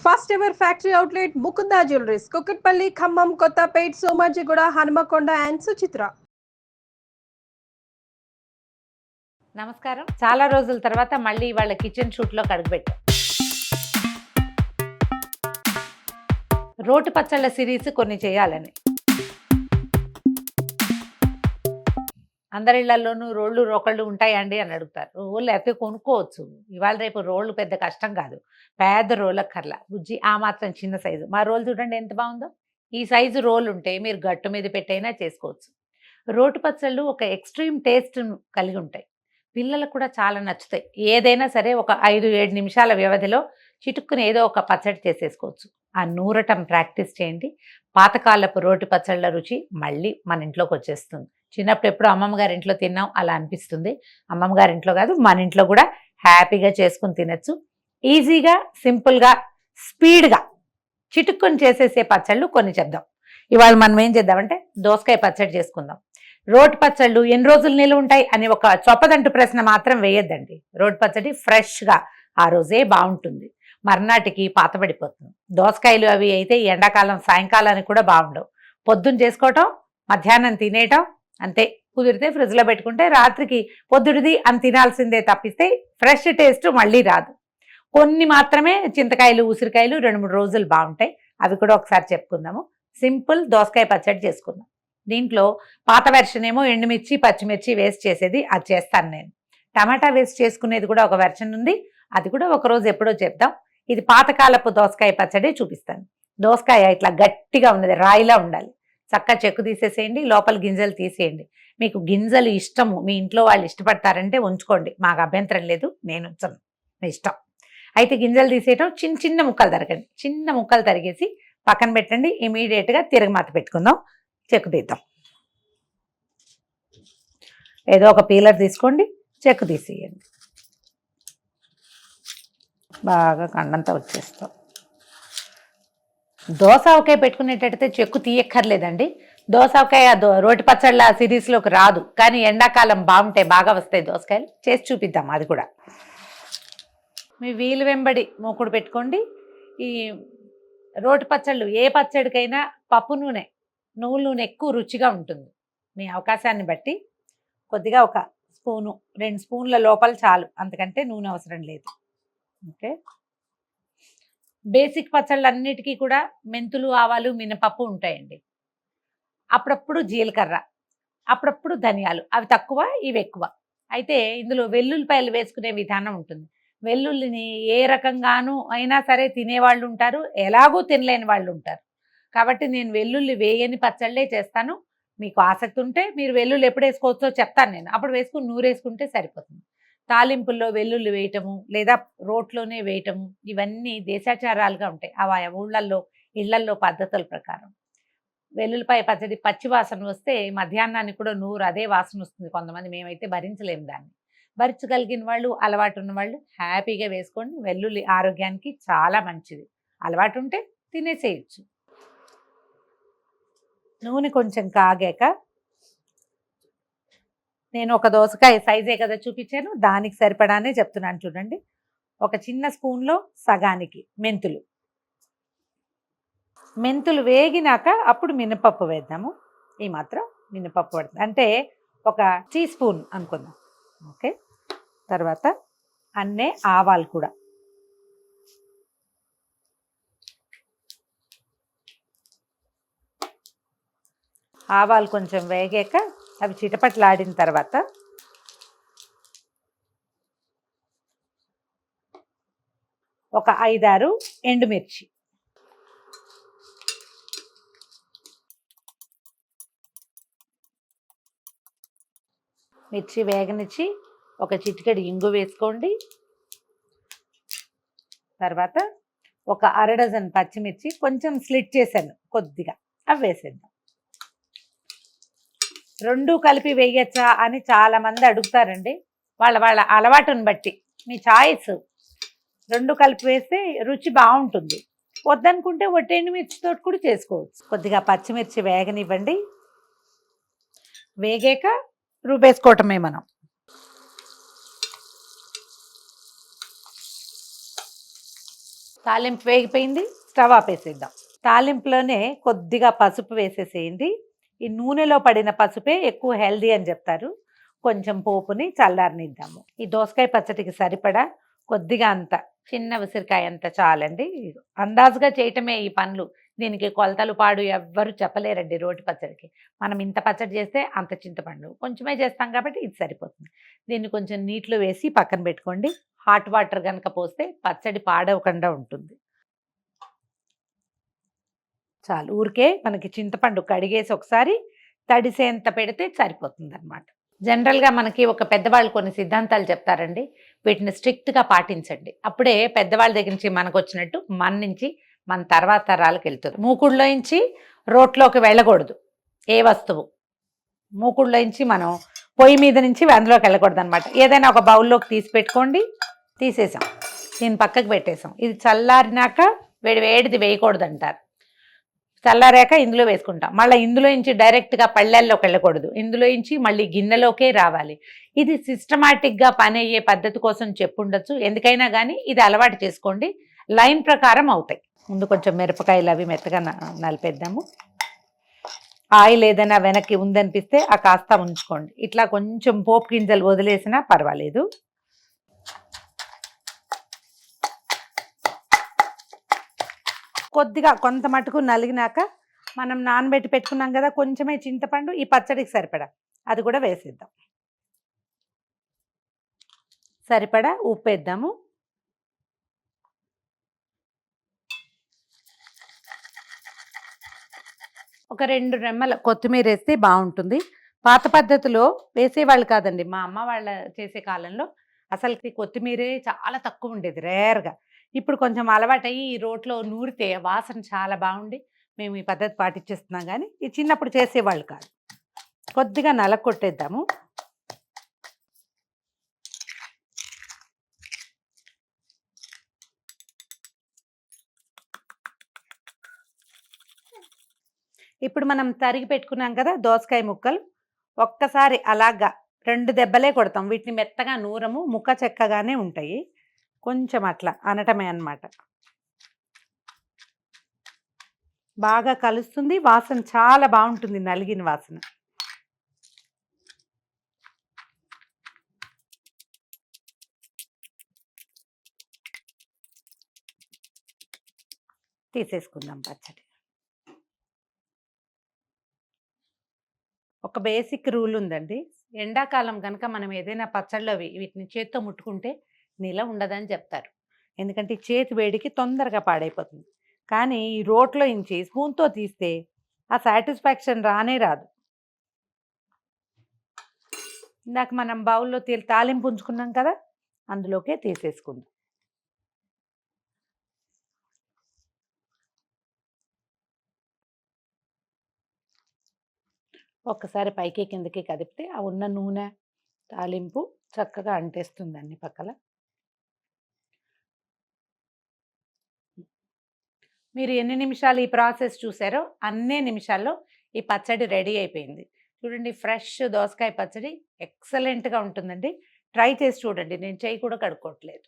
First ever factory outlet Mukunda jewelleries, Kukatpally, Khammam, Kothapet, Somajiguda, Hanumakonda and Suchitra. నమస్కారం. చాలా రోజుల తర్వాత మళ్ళీ వాళ్ళ కిచెన్ షూట్లో అడుగుపెట్టాం. రోటి పచ్చళ్ళ సిరీస్ కొన్ని చేయాలని. అందరిళ్లలోనూ రోళ్ళు రోకళ్ళు ఉంటాయండి అని అడుగుతారు. రోళ్ళు అయితే కొనుక్కోవచ్చు, ఇవాళ రేపు రోళ్ళు పెద్ద కష్టం కాదు, పెద్ద రోళ్ళక్కర్లా. బుజ్జి ఆ మాత్రం చిన్న సైజు. మా రోలు చూడండి ఎంత బాగుందో. ఈ సైజు రోలు ఉంటే మీరు గట్టు మీద పెట్టైనా చేసుకోవచ్చు. రోటి పచ్చళ్ళు ఒక ఎక్స్ట్రీమ్ టేస్ట్ను కలిగి ఉంటాయి, పిల్లలకు కూడా చాలా నచ్చుతాయి. ఏదైనా సరే ఒక 5-7 నిమిషాల వ్యవధిలో చిటుక్కుని ఏదో ఒక పచ్చడి చేసేసుకోవచ్చు. ఆ నూరటం ప్రాక్టీస్ చేయండి, పాతకాలపు రోటి పచ్చళ్ళ రుచి మళ్ళీ మన ఇంట్లోకి వచ్చేస్తుంది. చిన్నప్పుడు ఎప్పుడు అమ్మమ్మ గారి ఇంట్లో తిన్నాం అలా అనిపిస్తుంది. అమ్మమ్మ గారి ఇంట్లో కాదు, మన ఇంట్లో కూడా హ్యాపీగా చేసుకుని తినచ్చు. ఈజీగా, సింపుల్గా, స్పీడ్గా చిటుక్కుని చేసేసే పచ్చళ్ళు కొన్ని చెప్దాం. ఇవాళ మనం ఏం చేద్దామంటే దోసకాయ పచ్చడి చేసుకుందాం. రోటి పచ్చళ్ళు ఎన్ని రోజులు నిలువ ఉంటాయి అని ఒక చొప్పదంటు ప్రశ్న మాత్రం వేయొద్దండి. రోటి పచ్చడి ఫ్రెష్గా ఆ రోజే బాగుంటుంది, మర్నాటికి పాతబడిపోతుంది. దోసకాయలు అవి అయితే ఎండాకాలం సాయంకాలానికి కూడా బాగుండవు. పొద్దున్న చేసుకోవటం, మధ్యాహ్నం తినేయటం అంతే. కుదిరితే ఫ్రిడ్జ్లో పెట్టుకుంటే రాత్రికి పొద్దుడిది అని తినాల్సిందే తప్పిస్తే ఫ్రెష్ టేస్ట్ మళ్ళీ రాదు. కొన్ని మాత్రమే చింతకాయలు, ఉసిరికాయలు 2-3 రోజులు బాగుంటాయి. అవి కూడా ఒకసారి చెప్పుకుందాము. సింపుల్ దోసకాయ పచ్చడి చేసుకుందాం. దీంట్లో పాత వెర్షన్ ఏమో ఎండుమిర్చి, పచ్చిమిర్చి వేస్ట్ చేసేది, అది చేస్తాను నేను. టమాటా వేస్ట్ చేసుకునేది కూడా ఒక వెర్షన్ ఉంది, అది కూడా ఒకరోజు ఎప్పుడో చెప్దాం. ఇది పాతకాలపు దోసకాయ పచ్చడి చూపిస్తాను. దోసకాయ ఇట్లా గట్టిగా ఉన్నది, రాయిలా ఉండాలి. చక్కగా చెక్కు తీసేసేయండి, లోపల గింజలు తీసేయండి. మీకు గింజలు ఇష్టము, మీ ఇంట్లో వాళ్ళు ఇష్టపడతారంటే ఉంచుకోండి, మాకు అభ్యంతరం లేదు, నేను ఉంచను, మీ ఇష్టం. అయితే గింజలు తీసేయటం, చిన్న చిన్న ముక్కలు తరగండి. చిన్న ముక్కలు తరిగేసి పక్కన పెట్టండి. ఇమీడియట్గా తిరగమాత పెట్టుకుందాం, చెక్కు తీద్దాం. ఏదో ఒక పీలర్ తీసుకోండి, చెక్కు తీసేయండి. బాగా కండంతా వచ్చేస్తాం. దోసకాయ పెట్టుకునేటట్టయితే చెక్కు తీయక్కర్లేదండి. దోసకాయ రోటి పచ్చళ్ళ సిరీస్లోకి రాదు, కానీ ఎండాకాలం బాగుంటాయి, బాగా వస్తాయి దోసకాయలు. చేసి చూపిద్దాం అది కూడా. మీ వీలు వెంబడి మూకుడు పెట్టుకోండి. ఈ రోటి పచ్చళ్ళు ఏ పచ్చడికైనా పప్పు నూనె, నువ్వుల నూనె ఎక్కువ రుచిగా ఉంటుంది. మీ అవకాశాన్ని బట్టి కొద్దిగా ఒక స్పూను, 2 స్పూన్ల లోపల చాలు, అంతకంటే నూనె అవసరం లేదు. ఓకే. బేసిక్ పచ్చళ్ళన్నిటికీ కూడా మెంతులు, ఆవాలు, మినపప్పు ఉంటాయండి. అప్పుడప్పుడు జీలకర్ర, అప్పుడప్పుడు ధనియాలు, అవి తక్కువ, ఇవి ఎక్కువ. అయితే ఇందులో వెల్లుల్లిపాయలు వేసుకునే విధానం ఉంటుంది. వెల్లుల్లిని ఏ రకంగానూ అయినా సరే తినేవాళ్ళు ఉంటారు, ఎలాగూ తినలేని వాళ్ళు ఉంటారు. కాబట్టి నేను వెల్లుల్లి వేయని పచ్చళ్ళే చేస్తాను. మీకు ఆసక్తి ఉంటే మీరు వెల్లుల్లి ఎప్పుడు వేసుకోవచ్చో చెప్తాను నేను, అప్పుడు వేసుకుని నూరేసుకుంటే సరిపోతుంది. తాలింపుల్లో వెల్లుల్లి వేయటము లేదా రోట్లోనే వేయటము, ఇవన్నీ దేశాచారాలుగా ఉంటాయి. ఆ ఊళ్ళల్లో ఇళ్లల్లో పద్ధతుల ప్రకారం. వెల్లుల్లిపాయ పచ్చడి పచ్చి వాసన వస్తే మధ్యాహ్నానికి కూడా నూరు అదే వాసన వస్తుంది. కొంతమంది, మేమైతే భరించలేము దాన్ని. భరించగలిగిన వాళ్ళు, అలవాటు ఉన్న వాళ్ళు హ్యాపీగా వేసుకోండి. వెల్లుల్లి ఆరోగ్యానికి చాలా మంచిది. అలవాటు ఉంటే తినేసేయచ్చు. నూనె కొంచెం కాగాక, నేను ఒక దోసకాయ సైజే కదా చూపించాను, దానికి సరిపడానే చెప్తున్నాను చూడండి. ఒక చిన్న స్పూన్లో సగానికి మెంతులు. మెంతులు వేగినాక అప్పుడు మినపప్పు వేద్దాము. ఈ మాత్రం మినపప్పు పడుతుంది, అంటే ఒక టీ స్పూన్ అనుకుందాం. ఓకే. తర్వాత అన్నే ఆవాలు కూడా. ఆవాలు కొంచెం వేగాక అవి చిటపట్లాడిన తర్వాత ఒక 5-6 ఎండుమిర్చి, మిర్చి వేగనిచ్చి ఒక చిటికెడు ఇంగు వేసుకోండి. తర్వాత ఒక 1/2 డజన్ పచ్చిమిర్చి కొంచెం స్లిట్ చేశాను కొద్దిగా, అవి వేసేద్దాం. 2 కలిపి వేయచ్చా అని చాలామంది అడుగుతారండి. వాళ్ళ అలవాటుని బట్టి మీ చాయిస్. 2 కలిపి వేస్తే రుచి బాగుంటుంది. వద్దనుకుంటే ఒట్టెండు మిర్చితో కూడా చేసుకోవచ్చు. కొద్దిగా పచ్చిమిర్చి వేగనివ్వండి. వేగాక రుబ్బేసుకోవటమే మనం. తాలింపు వేగిపోయింది, స్టవ్ ఆపేసేద్దాం. తాలింపులోనే కొద్దిగా పసుపు వేసేసేయండి. ఈ నూనెలో పడిన పసుపే ఎక్కువ హెల్దీ అని చెప్తారు. కొంచెం పోపుని చల్లారనిద్దాము. ఈ దోసకాయ పచ్చడికి సరిపడా కొద్దిగా అంత చిన్న ఉసిరికాయ అంత చాలండి. అందాజుగా చేయటమే ఈ పనులు. దీనికి కొలతలు పాడు ఎవ్వరు చెప్పలేరండి. రోటి పచ్చడికి మనం ఇంత పచ్చడి చేస్తే అంత చింతపండు కొంచెమే చేస్తాం కాబట్టి ఇది సరిపోతుంది. దీన్ని కొంచెం నీటిలో వేసి పక్కన పెట్టుకోండి. హాట్ వాటర్ కనుక పోస్తే పచ్చడి పాడవకుండా ఉంటుంది. చాలు, ఊరికే మనకి చింతపండు కడిగేసి ఒకసారి తడిసేంత పెడితే సరిపోతుంది అనమాట. జనరల్గా మనకి ఒక పెద్దవాళ్ళు కొన్ని సిద్ధాంతాలు చెప్తారండి. వీటిని స్ట్రిక్ట్గా పాటించండి. అప్పుడే పెద్దవాళ్ళ దగ్గర నుంచి మనకు వచ్చినట్టు మన నుంచి మన తర్వాత తరాలకు వెళ్తుంది. మూకుడులోంచి రోట్లోకి వెళ్ళకూడదు ఏ వస్తువు. మూకుడులోంచి మనం పొయ్యి మీద నుంచి అందులోకి వెళ్ళకూడదు అనమాట. ఏదైనా ఒక బౌల్లోకి తీసి పెట్టుకోండి. తీసేసాం, దీన్ని పక్కకు పెట్టేసాం. ఇది చల్లారినాక వేడిది వేయకూడదు అంటారు. చల్లారాక ఇందులో వేసుకుంటాం. మళ్ళీ ఇందులో నుంచి డైరెక్ట్గా పళ్ళెల్లోకి వెళ్ళకూడదు. ఇందులో నుంచి మళ్ళీ గిన్నెలోకే రావాలి. ఇది సిస్టమాటిక్గా పని అయ్యే పద్ధతి కోసం చెప్పుండొచ్చు. ఎందుకైనా కానీ ఇది అలవాటు చేసుకోండి, లైన్ ప్రకారం అవుతాయి. ముందు కొంచెం మిరపకాయలు అవి మెత్తగా నలిపేద్దాము. ఆయిల్ ఏదైనా వెనక్కి ఉందనిపిస్తే ఆ కాస్త ఉంచుకోండి. ఇట్లా కొంచెం పోపు గింజలు వదిలేసినా పర్వాలేదు. కొద్దిగా కొంత మటుకు నలిగినాక మనం నానబెట్టి పెట్టుకున్నాం కదా కొంచెమే చింతపండు, ఈ పచ్చడికి సరిపడా అది కూడా వేసేద్దాం. సరిపడా ఉప్పు వేద్దాము. ఒక 2 రెమ్మల కొత్తిమీర వేస్తే బాగుంటుంది. పాత పద్ధతిలో వేసేవాళ్ళు కాదండి. మా అమ్మ వాళ్ళ చేసే కాలంలో అసలుకి కొత్తిమీరే చాలా తక్కువ ఉండేది, రేర్గా. ఇప్పుడు కొంచెం అలవాటయ్యి ఈ రోట్లో నూరితే వాసన చాలా బాగుండి మేము ఈ పద్ధతి పాటించేస్తున్నాం. కానీ ఈ చిన్నప్పుడు చేసేవాళ్ళు కాదు. కొద్దిగా నలకొట్టేద్దాము. ఇప్పుడు మనం తరిగి పెట్టుకున్నాం కదా దోసకాయ ముక్కలు, ఒక్కసారి అలాగా 2 దెబ్బలే కొడతాం. వీటిని మెత్తగా నూరము, ముక్క చెక్కగానే ఉంటాయి. కొంచెం అట్లా అనటమే అన్నమాట. బాగా కలుస్తుంది, వాసన చాలా బాగుంటుంది, నలిగిన వాసన. తీసేసుకుందాం పచ్చడి. ఒక బేసిక్ రూల్ ఉందండి. ఎండాకాలం కనుక మనం ఏదైనా పచ్చళ్ళు వీటిని చేత్తో ముట్టుకుంటే నిల ఉండదని చెప్తారు. ఎందుకంటే చేతి వేడికి తొందరగా పాడైపోతుంది. కానీ ఈ రోట్లో ఇంచి స్పూన్తో తీస్తే ఆ సాటిస్ఫాక్షన్ రానే రాదు. ఇందాక మనం బౌల్లో తాలింపు ఉంచుకున్నాం కదా, అందులోకే తీసేసుకుందాం. ఒక్కసారి పైకి కిందకి కదిపితే ఆ ఉన్న నూనె తాలింపు చక్కగా అంటేస్తుంది అన్ని పక్కల. మీరు ఎన్ని నిమిషాలు ఈ ప్రాసెస్ చూసారో అన్నే నిమిషాల్లో ఈ పచ్చడి రెడీ అయిపోయింది. చూడండి, ఫ్రెష్ దోసకాయ పచ్చడి ఎక్సలెంట్గా ఉంటుందండి. ట్రై చేసి చూడండి. నేను చేయి కూడా కడుక్కోవట్లేదు.